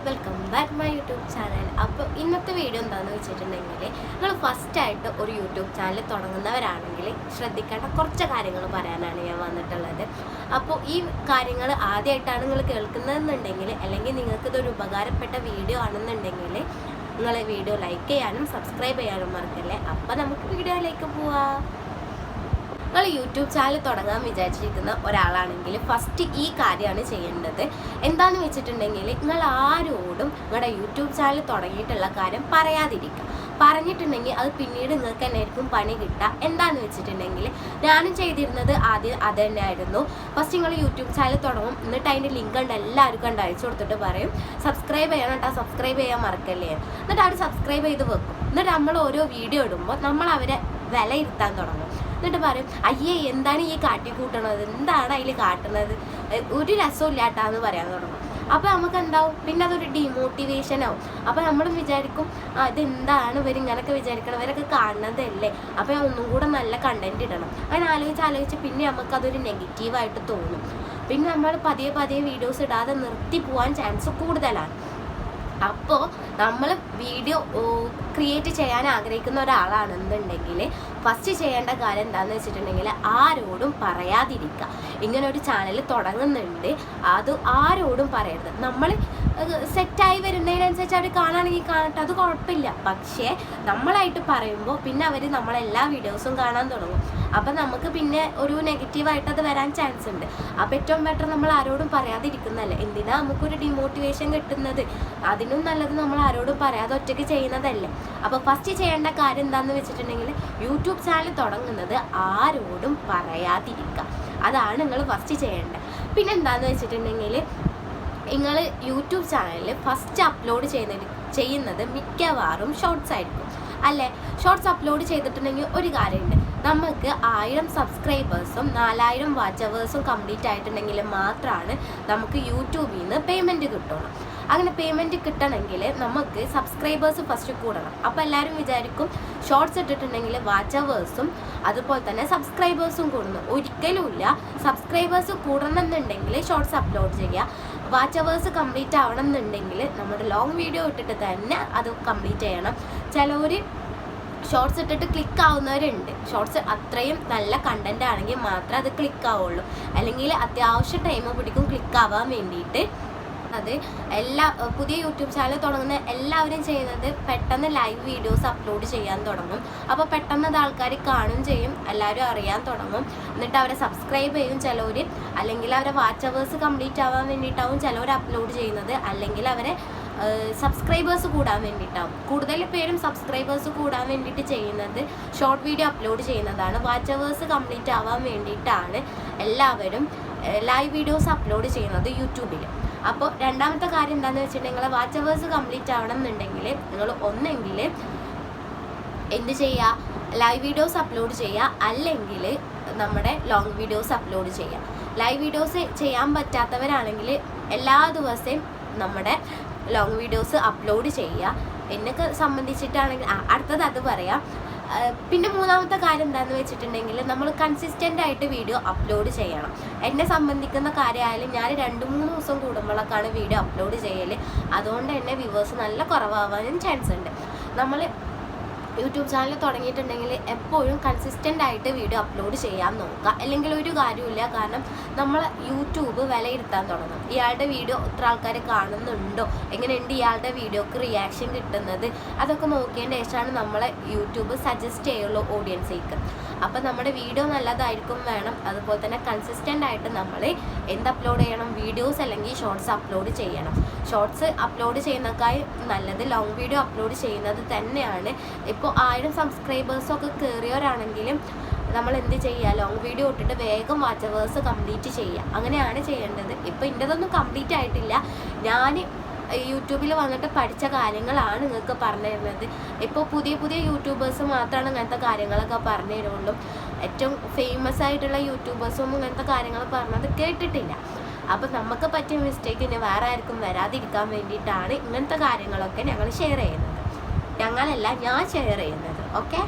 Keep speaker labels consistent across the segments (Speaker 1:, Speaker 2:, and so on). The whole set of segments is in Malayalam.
Speaker 1: Welcome back my YouTube channel. അപ്പോൾ ഇന്നത്തെ വീഡിയോ എന്താണെന്ന് വെച്ചിട്ടുണ്ടെങ്കിൽ, നിങ്ങൾ ഫസ്റ്റായിട്ട് ഒരു യൂട്യൂബ് ചാനൽ തുടങ്ങുന്നവരാണെങ്കിൽ ശ്രദ്ധിക്കേണ്ട കുറച്ച് കാര്യങ്ങൾ പറയാനാണ് ഞാൻ വന്നിട്ടുള്ളത്. അപ്പോൾ ഈ കാര്യങ്ങൾ ആദ്യമായിട്ടാണ് നിങ്ങൾ കേൾക്കുന്നതെന്നുണ്ടെങ്കിൽ, അല്ലെങ്കിൽ നിങ്ങൾക്കിതൊരു ഉപകാരപ്പെട്ട വീഡിയോ ആണെന്നുണ്ടെങ്കിൽ നിങ്ങൾ വീഡിയോ ലൈക്ക് ചെയ്യാനും സബ്സ്ക്രൈബ് ചെയ്യാനും മറക്കല്ലേ. അപ്പോൾ നമുക്ക് വീഡിയോയിലേക്ക് പോവാം. നിങ്ങൾ യൂട്യൂബ് ചാനൽ തുടങ്ങാൻ വിചാരിച്ചിരിക്കുന്ന ഒരാളാണെങ്കിൽ ഫസ്റ്റ് ഈ കാര്യമാണ് ചെയ്യേണ്ടത്. എന്താണെന്ന് വെച്ചിട്ടുണ്ടെങ്കിൽ, നിങ്ങൾ ആരോടും നിങ്ങളുടെ യൂട്യൂബ് ചാനൽ തുടങ്ങിയിട്ടുള്ള കാര്യം പറയാതിരിക്കുക. പറഞ്ഞിട്ടുണ്ടെങ്കിൽ അത് പിന്നീട് നിങ്ങൾക്ക് തന്നെ ആയിരിക്കും പണി കിട്ടുക. എന്താണെന്ന് വെച്ചിട്ടുണ്ടെങ്കിൽ, ഞാനും ചെയ്തിരുന്നത് ആദ്യം അത് തന്നെയായിരുന്നു. ഫസ്റ്റ് നിങ്ങൾ യൂട്യൂബ് ചാനൽ തുടങ്ങും, എന്നിട്ട് അതിൻ്റെ ലിങ്ക് ഉണ്ട് എല്ലാവർക്കും ഉണ്ട് അയച്ചു കൊടുത്തിട്ട് പറയും സബ്സ്ക്രൈബ് ചെയ്യണം കേട്ടോ, സബ്സ്ക്രൈബ് ചെയ്യാൻ മറക്കല്ലേ. എന്നിട്ട് അവർ സബ്സ്ക്രൈബ് ചെയ്ത് വെക്കും. എന്നിട്ട് നമ്മൾ ഓരോ വീഡിയോ ഇടുമ്പോൾ നമ്മൾ അവരെ വിലയിരുത്താൻ തുടങ്ങും. എന്നിട്ട് പറയും, അയ്യേ എന്താണ് ഈ കാട്ടിക്കൂട്ടണത്, എന്താണ് അതിൽ കാട്ടുന്നത്, ഒരു രസവും ഇല്ലാട്ടാന്ന് പറയാൻ തുടങ്ങും. അപ്പോൾ നമുക്ക് എന്താവും, പിന്നെ അതൊരു ഡീമോട്ടിവേഷൻ ആവും. അപ്പോൾ നമ്മൾ വിചാരിക്കും ഇതെന്താണ് ഇവരിങ്ങനൊക്കെ വിചാരിക്കണം, ഇവരൊക്കെ കാണുന്നതല്ലേ, അപ്പോൾ ഒന്നും കൂടെ നല്ല കണ്ടന്റ് ഇടണം. അങ്ങനെ ആലോചിച്ച് പിന്നെ നമുക്കതൊരു നെഗറ്റീവായിട്ട് തോന്നും. പിന്നെ നമ്മൾ പതിയെ വീഡിയോസ് ഇടാതെ നിർത്തി പോകാൻ ചാൻസ് കൂടുതലാണ്. അപ്പോൾ നമ്മൾ വീഡിയോ ക്രിയേറ്റ് ചെയ്യാൻ ആഗ്രഹിക്കുന്ന ഒരാളാണെന്നുണ്ടെങ്കിൽ ഫസ്റ്റ് ചെയ്യേണ്ട കാര്യം എന്താണെന്ന് വെച്ചിട്ടുണ്ടെങ്കിൽ, ആരോടും പറയാതിരിക്കുക. ഇങ്ങനെ ഒരു ചാനൽ തുടങ്ങുന്നുണ്ട്, അത് ആരോടും പറയരുത്. നമ്മൾ സെറ്റായി വരുന്നതിനനുസരിച്ച് അവർ കാണുകയാണെങ്കിൽ കാണട്ടെ, അത് കുഴപ്പമില്ല. പക്ഷേ നമ്മളായിട്ട് പറയുമ്പോൾ പിന്നെ അവർ നമ്മളെല്ലാ വീഡിയോസും കാണാൻ തുടങ്ങും. അപ്പം നമുക്ക് പിന്നെ ഒരു നെഗറ്റീവായിട്ട് അത് വരാൻ ചാൻസ് ഉണ്ട്. അപ്പോൾ ഏറ്റവും ബെറ്റർ നമ്മൾ ആരോടും പറയാതിരിക്കുന്നതല്ലേ. എന്തിനാ നമുക്കൊരു ഡിമോട്ടിവേഷൻ കിട്ടുന്നത്, അതിനും നല്ലത് നമ്മൾ ആരോടും പറയാതെ ഒറ്റയ്ക്ക് ചെയ്യുന്നതല്ലേ. അപ്പോൾ ഫസ്റ്റ് ചെയ്യേണ്ട കാര്യം എന്താണെന്ന് വെച്ചിട്ടുണ്ടെങ്കിൽ, യൂട്യൂബ് ചാനൽ തുടങ്ങുന്നത് ആരോടും പറയാതിരിക്കുക. അതാണ് നിങ്ങൾ ഫസ്റ്റ് ചെയ്യേണ്ടത്. പിന്നെ എന്താണെന്ന് വെച്ചിട്ടുണ്ടെങ്കിൽ, നിങ്ങൾ യൂട്യൂബ് ചാനലിൽ ഫസ്റ്റ് അപ്ലോഡ് ചെയ്യുന്നത് മിക്കവാറും ഷോർട്സ് ആയിരിക്കും അല്ലേ. ഷോർട്സ് അപ്ലോഡ് ചെയ്തിട്ടുണ്ടെങ്കിൽ ഒരു കാര്യമുണ്ട്, നമുക്ക് 1000 സബ്സ്ക്രൈബേഴ്സും 4000 വാച്ച് അവേഴ്സും കംപ്ലീറ്റ് ആയിട്ടുണ്ടെങ്കിൽ മാത്രമാണ് നമുക്ക് യൂട്യൂബിൽ നിന്ന് പേയ്മെൻറ്റ് കിട്ടുള്ളൂ. അങ്ങനെ പേയ്മെൻറ്റ് കിട്ടണമെങ്കിൽ നമുക്ക് സബ്സ്ക്രൈബേഴ്സ് ഫസ്റ്റ് കൂടണം. അപ്പോൾ എല്ലാവരും വിചാരിക്കും ഷോർട്സ് ഇട്ടിട്ടുണ്ടെങ്കിൽ വാച്ച് അവേഴ്സും അതുപോലെ തന്നെ സബ്സ്ക്രൈബേഴ്സും കൂടുന്നു. ഒരിക്കലുമില്ല. സബ്സ്ക്രൈബേഴ്സ് കൂടണമെന്നുണ്ടെങ്കിൽ ഷോർട്സ് അപ്ലോഡ് ചെയ്യുക. വാച്ച് അവേഴ്സ് കംപ്ലീറ്റ് ആവണം എന്നുണ്ടെങ്കിൽ നമ്മുടെ ലോങ് വീഡിയോ ഇട്ടിട്ട് തന്നെ അത് കംപ്ലീറ്റ് ചെയ്യണം. ചിലവർ ഷോർട്സ് ഇട്ടിട്ട് ക്ലിക്ക് ആവുന്നവരുണ്ട്. ഷോർട്സ് അത്രയും നല്ല കണ്ടന്റ് ആണെങ്കിൽ മാത്രമേ അത് ക്ലിക്ക് ആവുള്ളൂ, അല്ലെങ്കിൽ അത്യാവശ്യം ടൈം പിടിക്കും ക്ലിക്ക് ആവാൻ വേണ്ടിയിട്ട്. അത് പുതിയ യൂട്യൂബ് ചാനൽ തുടങ്ങുന്ന എല്ലാവരും ചെയ്യുന്നത് പെട്ടെന്ന് ലൈവ് വീഡിയോസ് അപ്ലോഡ് ചെയ്യാൻ തുടങ്ങും. അപ്പോൾ പെട്ടെന്ന് അത് ആൾക്കാർ കാണും ചെയ്യും, എല്ലാവരും അറിയാൻ തുടങ്ങും. എന്നിട്ട് അവരെ സബ്സ്ക്രൈബ് ചെയ്യും ചിലവർ, അല്ലെങ്കിൽ അവരെ വാച്ച് അവേഴ്സ് കംപ്ലീറ്റ് ആവാൻ വേണ്ടിയിട്ടാവും ചിലവർ അപ്ലോഡ് ചെയ്യുന്നത്, അല്ലെങ്കിൽ അവരെ സബ്സ്ക്രൈബേഴ്സ് കൂടാൻ വേണ്ടിയിട്ടാവും. കൂടുതൽ പേരും സബ്സ്ക്രൈബേഴ്സ് കൂടാൻ വേണ്ടിയിട്ട് ചെയ്യുന്നത് ഷോർട്ട് വീഡിയോ അപ്ലോഡ് ചെയ്യുന്നതാണ്. വാച്ച് അവേഴ്സ് കംപ്ലീറ്റ് ആവാൻ വേണ്ടിയിട്ടാണ് എല്ലാവരും ലൈവ് വീഡിയോസ് അപ്ലോഡ് ചെയ്യുന്നത് യൂട്യൂബിൽ. അപ്പോൾ രണ്ടാമത്തെ കാര്യം എന്താണെന്ന് വെച്ചിട്ടുണ്ടെങ്കിൽ, വാച്ച് അവേഴ്സ് കംപ്ലീറ്റ് ആവണം എന്നുണ്ടെങ്കിൽ നിങ്ങൾ ഒന്നെങ്കിൽ എന്ത് ചെയ്യുക, ലൈവ് വീഡിയോസ് അപ്ലോഡ് ചെയ്യുക, അല്ലെങ്കിൽ നമ്മുടെ ലോങ് വീഡിയോസ് അപ്ലോഡ് ചെയ്യുക. ലൈവ് വീഡിയോസ് ചെയ്യാൻ പറ്റാത്തവരാണെങ്കിൽ എല്ലാ ദിവസവും നമ്മുടെ ലോങ് വീഡിയോസ് അപ്ലോഡ് ചെയ്യുക. എന്നൊക്കെ സംബന്ധിച്ചിട്ടാണെങ്കിൽ അടുത്തത് അത് പറയാം. പിന്നെ മൂന്നാമത്തെ കാര്യം എന്താണെന്ന് വെച്ചിട്ടുണ്ടെങ്കിൽ, നമ്മൾ കൺസിസ്റ്റൻ്റ് ആയിട്ട് വീഡിയോ അപ്ലോഡ് ചെയ്യണം. എന്നെ സംബന്ധിക്കുന്ന കാര്യമായാലും ഞാൻ 2-3 ദിവസം കൂടുമ്പോഴൊക്കെയാണ് വീഡിയോ അപ്ലോഡ് ചെയ്യൽ. അതുകൊണ്ട് തന്നെ വ്യൂവേഴ്സ് നല്ല കുറവാകാനും ചാൻസ് ഉണ്ട്. നമ്മൾ യൂട്യൂബ് ചാനൽ തുടങ്ങിയിട്ടുണ്ടെങ്കിൽ എപ്പോഴും കൺസിസ്റ്റൻ്റ് ആയിട്ട് വീഡിയോ അപ്ലോഡ് ചെയ്യാൻ നോക്കുക. അല്ലെങ്കിൽ ഒരു കാര്യമില്ല, കാരണം നമ്മൾ യൂട്യൂബ് വിലയിരുത്താൻ തുടങ്ങും. ഇയാളുടെ വീഡിയോ എത്ര ആൾക്കാർ കാണുന്നുണ്ടോ, എങ്ങനെയുണ്ട് ഇയാളുടെ വീഡിയോക്ക് റിയാക്ഷൻ കിട്ടുന്നത്, അതൊക്കെ നോക്കിയതിൻ്റെ ശേഷമാണ് നമ്മളെ യൂട്യൂബ് സജസ്റ്റ് ചെയ്യുള്ളൂ ഓഡിയൻസിലേക്ക്. അപ്പം നമ്മുടെ വീഡിയോ നല്ലതായിരിക്കും വേണം. അതുപോലെ തന്നെ കൺസിസ്റ്റൻ്റ് ആയിട്ട് നമ്മൾ എന്ത് അപ്ലോഡ് ചെയ്യണം, വീഡിയോസ് അല്ലെങ്കിൽ ഷോർട്സ് അപ്ലോഡ് ചെയ്യണം. ഷോർട്സ് അപ്ലോഡ് ചെയ്യുന്നതിനേക്കാൾ നല്ലത് ലോങ് വീഡിയോ അപ്ലോഡ് ചെയ്യുന്നത് തന്നെയാണ്. ഇപ്പോൾ 1000 സബ്സ്ക്രൈബേഴ്സൊക്കെ കയറിയവരാണെങ്കിലും നമ്മൾ എന്ത് ചെയ്യുക, ലോങ് വീഡിയോ ഇട്ടിട്ട് വേഗം വാച്ച് അവേഴ്സ് കംപ്ലീറ്റ് ചെയ്യുക. അങ്ങനെയാണ് ചെയ്യേണ്ടത്. ഇപ്പോൾ ഇൻ്റെതൊന്നും കംപ്ലീറ്റ് ആയിട്ടില്ല. ഞാൻ യൂട്യൂബിൽ വന്നിട്ട് പഠിച്ച കാര്യങ്ങളാണ് നിങ്ങൾക്ക് പറഞ്ഞു തരുന്നത്. ഇപ്പോൾ പുതിയ യൂട്യൂബേഴ്സ് മാത്രമാണ് ഇങ്ങനത്തെ കാര്യങ്ങളൊക്കെ പറഞ്ഞു തരുള്ളൂ. ഏറ്റവും ഫേമസ് ആയിട്ടുള്ള യൂട്യൂബേഴ്സൊന്നും ഇങ്ങനത്തെ കാര്യങ്ങൾ പറഞ്ഞത് കേട്ടിട്ടില്ല. അപ്പം നമുക്ക് പറ്റിയ മിസ്റ്റേക്ക് ഇനി വേറെ ആർക്കും വരാതിരിക്കാൻ വേണ്ടിയിട്ടാണ് ഇങ്ങനത്തെ കാര്യങ്ങളൊക്കെ ഞങ്ങൾ ഷെയർ ചെയ്യുന്നത്. ഞാൻ ഷെയർ ചെയ്യുന്നത്. ഓക്കെ.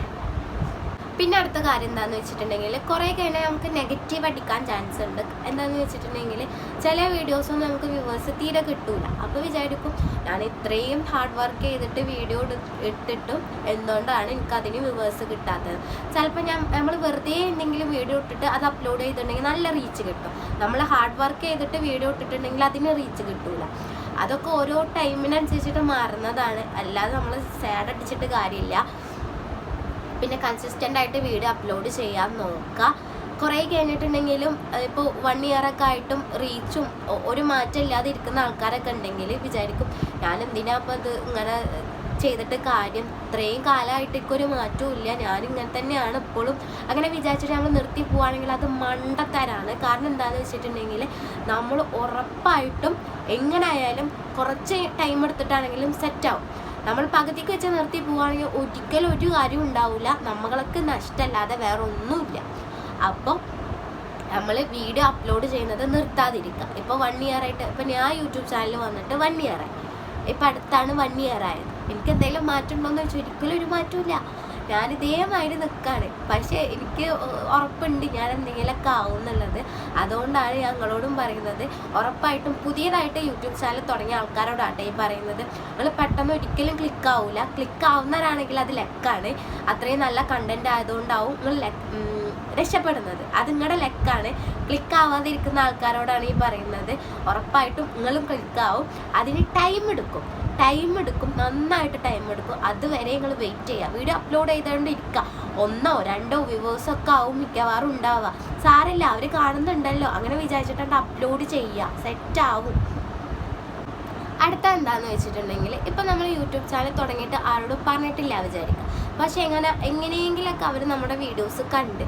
Speaker 1: പിന്നെ അടുത്ത കാര്യം എന്താണെന്ന് വെച്ചിട്ടുണ്ടെങ്കിൽ കുറേ കഴിഞ്ഞാൽ നമുക്ക് നെഗറ്റീവ് അടിക്കാൻ ചാൻസ് ഉണ്ട്. എന്താണെന്ന് വെച്ചിട്ടുണ്ടെങ്കിൽ ചില വീഡിയോസൊന്നും നമുക്ക് വ്യൂവേഴ്സ് തീരെ കിട്ടൂല. അപ്പോൾ വിചാരിക്കും ഞാൻ ഇത്രയും ഹാർഡ് വർക്ക് ചെയ്തിട്ട് വീഡിയോ ഇട്ടിട്ടും എന്തുകൊണ്ടാണ് എനിക്കതിന് വ്യൂവേഴ്സ് കിട്ടാത്തത്. ചിലപ്പോൾ നമ്മൾ വെറുതെ എന്തെങ്കിലും വീഡിയോ ഇട്ടിട്ട് അത് അപ്ലോഡ് ചെയ്തിട്ടുണ്ടെങ്കിൽ നല്ല റീച്ച് കിട്ടും. നമ്മൾ ഹാർഡ് വർക്ക് ചെയ്തിട്ട് വീഡിയോ ഇട്ടിട്ടുണ്ടെങ്കിൽ അതിന് റീച്ച് കിട്ടൂല. അതൊക്കെ ഓരോ ടൈമിനനുസരിച്ചിട്ട് മാറുന്നതാണ്, അല്ലാതെ നമ്മൾ സാഡ് അടിച്ചിട്ട് കാര്യമില്ല. പിന്നെ കൺസിസ്റ്റൻ്റ് ആയിട്ട് വീഡിയോ അപ്ലോഡ് ചെയ്യാൻ നോക്കുക. കുറേ കഴിഞ്ഞിട്ടുണ്ടെങ്കിലും ഇപ്പോൾ 1 ഇയറൊക്കെ ആയിട്ടും റീച്ചും ഒരു മാറ്റം ഇല്ലാതെ ഇരിക്കുന്ന ആൾക്കാരൊക്കെ ഉണ്ടെങ്കിൽ വിചാരിക്കും ഞാൻ എന്തിനാ അപ്പോൾ അത് ഇങ്ങനെ ചെയ്തിട്ട് കാര്യം, ഇത്രയും കാലമായിട്ട് ഒരു മാറ്റവും ഇല്ല, ഞാനിങ്ങനെ തന്നെയാണ് ഇപ്പോഴും, അങ്ങനെ വിചാരിച്ചിട്ട് നമ്മൾ നിർത്തി പോവുകയാണെങ്കിൽ അത് മണ്ടത്തരാണ്. കാരണം എന്താണെന്ന് വെച്ചിട്ടുണ്ടെങ്കിൽ നമ്മൾ ഉറപ്പായിട്ടും എങ്ങനെയായാലും കുറച്ച് ടൈം എടുത്തിട്ടാണെങ്കിലും സെറ്റാവും. നമ്മൾ പകുതിക്ക് വെച്ച് നിർത്തി പോവുകയാണെങ്കിൽ ഒരിക്കലും ഒരു കാര്യം ഉണ്ടാവില്ല, നമ്മൾക്ക് നഷ്ടമല്ലാതെ വേറെ ഒന്നുമില്ല. അപ്പോൾ നമ്മൾ വീഡിയോ അപ്ലോഡ് ചെയ്യുന്നത് നിർത്താതിരിക്കുക. ഇപ്പോൾ 1 ഇയറായിട്ട്, ഇപ്പോൾ ഞാൻ യൂട്യൂബ് ചാനൽ വന്നിട്ട് 1 ഇയറായി, ഇപ്പം അടുത്താണ് 1 ഇയറായത്. എനിക്ക് എന്തെങ്കിലും മാറ്റം ഉണ്ടോയെന്ന് വെച്ചാൽ ഒരിക്കലും ഒരു മാറ്റമില്ല, ഞാൻ ഇതേമാതിരി നിൽക്കുകയാണ്. പക്ഷേ എനിക്ക് ഉറപ്പുണ്ട് ഞാൻ എന്തെങ്കിലുമൊക്കെ ആവും എന്നുള്ളത്. അതുകൊണ്ടാണ് ഞങ്ങളോടും പറയുന്നത്, ഉറപ്പായിട്ടും പുതിയതായിട്ട് യൂട്യൂബ് ചാനൽ തുടങ്ങിയ ആൾക്കാരോടാട്ടെ ഈ പറയുന്നത്, നിങ്ങൾ പെട്ടെന്ന് ഒരിക്കലും ക്ലിക്ക് ആവില്ല. ക്ലിക്ക് ആവുന്നവരാണെങ്കിൽ അത് ലെക്കാണ്, അത്രയും നല്ല കണ്ടന്റ് ആയതുകൊണ്ടാവും നിങ്ങൾ രക്ഷപ്പെടുന്നത്. അത് നിങ്ങളുടെ ലെക്കാണ്. ക്ലിക്ക് ആവാതിരിക്കുന്ന ആൾക്കാരോടാണ് ഈ പറയുന്നത്, ഉറപ്പായിട്ടും നിങ്ങളും ക്ലിക്കാവും. അതിന് ടൈം എടുക്കും, നന്നായിട്ട് ടൈം എടുക്കും. അതുവരെ നിങ്ങൾ വെയിറ്റ് ചെയ്യുക. വീഡിയോ അപ്ലോഡ് ചെയ്തുകൊണ്ട് ഇരിക്കുക. 1 or 2 വ്യൂവേഴ്സൊക്കെ ആവും മിക്കവാറും ഉണ്ടാവുക. സാരമില്ല, അവർ കാണുന്നുണ്ടല്ലോ, അങ്ങനെ വിചാരിച്ചിട്ടുണ്ട് അപ്ലോഡ് ചെയ്യുക, സെറ്റാവും. അടുത്ത എന്താണെന്ന് വെച്ചിട്ടുണ്ടെങ്കിൽ ഇപ്പം നമ്മൾ യൂട്യൂബ് ചാനൽ തുടങ്ങിയിട്ട് ആരോടും പറഞ്ഞിട്ടില്ല വിചാരിക്കുക. പക്ഷേ എങ്ങനെയെങ്കിലൊക്കെ അവർ നമ്മുടെ വീഡിയോസ് കണ്ട്,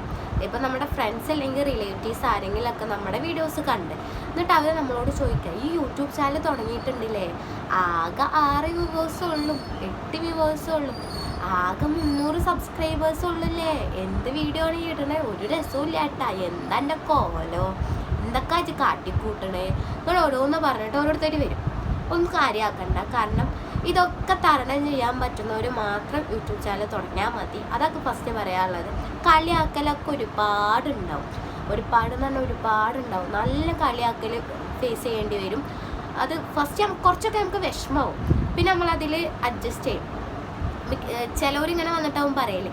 Speaker 1: ഇപ്പം നമ്മുടെ ഫ്രണ്ട്സ് അല്ലെങ്കിൽ റിലേറ്റീവ്സ് ആരെങ്കിലുമൊക്കെ നമ്മുടെ വീഡിയോസ് കണ്ട്, എന്നിട്ട് അവർ നമ്മളോട് ചോദിക്കുക, ഈ യൂട്യൂബ് ചാനൽ തുടങ്ങിയിട്ടുണ്ടല്ലേ, ആകെ 6 വ്യൂവേഴ്സേ ഉള്ളൂ, 8 വ്യൂവേഴ്സേ ഉള്ളൂ, ആകെ 300 സബ്സ്ക്രൈബേഴ്സ് ഉള്ളൂല്ലേ, എന്ത് വീഡിയോ ആണ് ഇടണേ, ഒരു രസവും ഇല്ല ഏട്ടാ, എന്താ എൻ്റെ കോലോ, എന്തൊക്കെ അത് കാട്ടിക്കൂട്ടണേ, നിങ്ങൾ ഓരോന്ന് പറഞ്ഞിട്ട് ഓരോരുത്തർ വരും. ഒന്നും കാര്യമാക്കണ്ട. കാരണം ഇതൊക്കെ തരണം ചെയ്യാൻ പറ്റുന്നവർ മാത്രം യൂട്യൂബ് ചാനൽ തുടങ്ങിയാൽ മതി. അതൊക്കെ ഫസ്റ്റ് പറയാനുള്ളത്. കളിയാക്കലൊക്കെ ഒരുപാടുണ്ടാവും, ഒരുപാടുണ്ടാവും. നല്ല കളിയാക്കൽ ഫേസ് ചെയ്യേണ്ടി വരും. അത് ഫസ്റ്റ് കുറച്ചൊക്കെ നമുക്ക് വിഷമമാവും, പിന്നെ നമ്മളതിൽ അഡ്ജസ്റ്റ് ചെയ്യും. ചിലവരിങ്ങനെ വന്നിട്ടാവും പറയല്,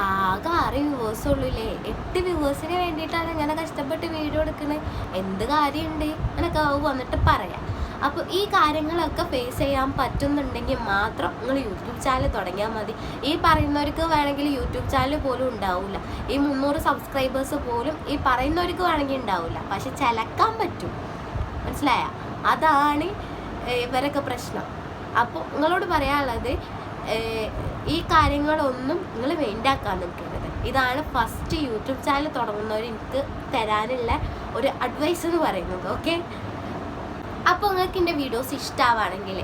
Speaker 1: ആകെ 6 വ്യൂവേഴ്സ് ഉള്ളൂല്ലേ, 8 വ്യൂവേഴ്സിന് വേണ്ടിയിട്ടാണ് ഇങ്ങനെ കഷ്ടപ്പെട്ട് വീഡിയോ എടുക്കുന്നത്, എന്ത് കാര്യമുണ്ട് അങ്ങനെയൊക്കെ വന്നിട്ട് പറയാം. അപ്പോൾ ഈ കാര്യങ്ങളൊക്കെ ഫേസ് ചെയ്യാൻ പറ്റുന്നുണ്ടെങ്കിൽ മാത്രം നിങ്ങൾ യൂട്യൂബ് ചാനൽ തുടങ്ങിയാൽ മതി. ഈ പറയുന്നവർക്ക് വേണമെങ്കിൽ യൂട്യൂബ് ചാനൽ പോലും ഉണ്ടാവില്ല, ഈ 300 സബ്സ്ക്രൈബേഴ്സ് പോലും ഈ പറയുന്നവർക്ക് വേണമെങ്കിൽ ഉണ്ടാവില്ല, പക്ഷെ ചിലക്കാൻ പറ്റും. മനസ്സിലായ? അതാണ് ഇവരൊക്കെ പ്രശ്നം. അപ്പോൾ നിങ്ങളോട് പറയാനുള്ളത്, ഈ കാര്യങ്ങളൊന്നും നിങ്ങൾ വേണ്ടാക്കാൻ നിൽക്കരുത്. ഇതാണ് ഫസ്റ്റ് യൂട്യൂബ് ചാനൽ തുടങ്ങുന്നവർ എനിക്ക് തരാനുള്ള ഒരു അഡ്വൈസ് എന്ന് പറയുന്നത്. ഓക്കെ, അപ്പോൾ നിങ്ങൾക്ക് എൻ്റെ വീഡിയോസ് ഇഷ്ടമാണെങ്കിൽ,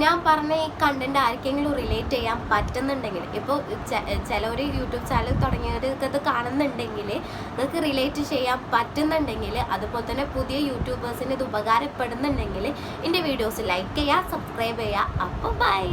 Speaker 1: ഞാൻ പറഞ്ഞ ഈ കണ്ടന്റ് ആർക്കെങ്കിലും റിലേറ്റ് ചെയ്യാൻ പറ്റുന്നുണ്ടെങ്കിൽ, ഇപ്പോൾ ചിലവർ യൂട്യൂബ് ചാനൽ തുടങ്ങിയവർക്ക് ഇത് കാണുന്നുണ്ടെങ്കിൽ, നിങ്ങൾക്ക് റിലേറ്റ് ചെയ്യാൻ പറ്റുന്നുണ്ടെങ്കിൽ, അതുപോലെ തന്നെ പുതിയ യൂട്യൂബേഴ്സിന് ഇത് ഉപകാരപ്പെടുന്നുണ്ടെങ്കിൽ എൻ്റെ വീഡിയോസ് ലൈക്ക് ചെയ്യുക, സബ്സ്ക്രൈബ് ചെയ്യുക. അപ്പോൾ ബൈ.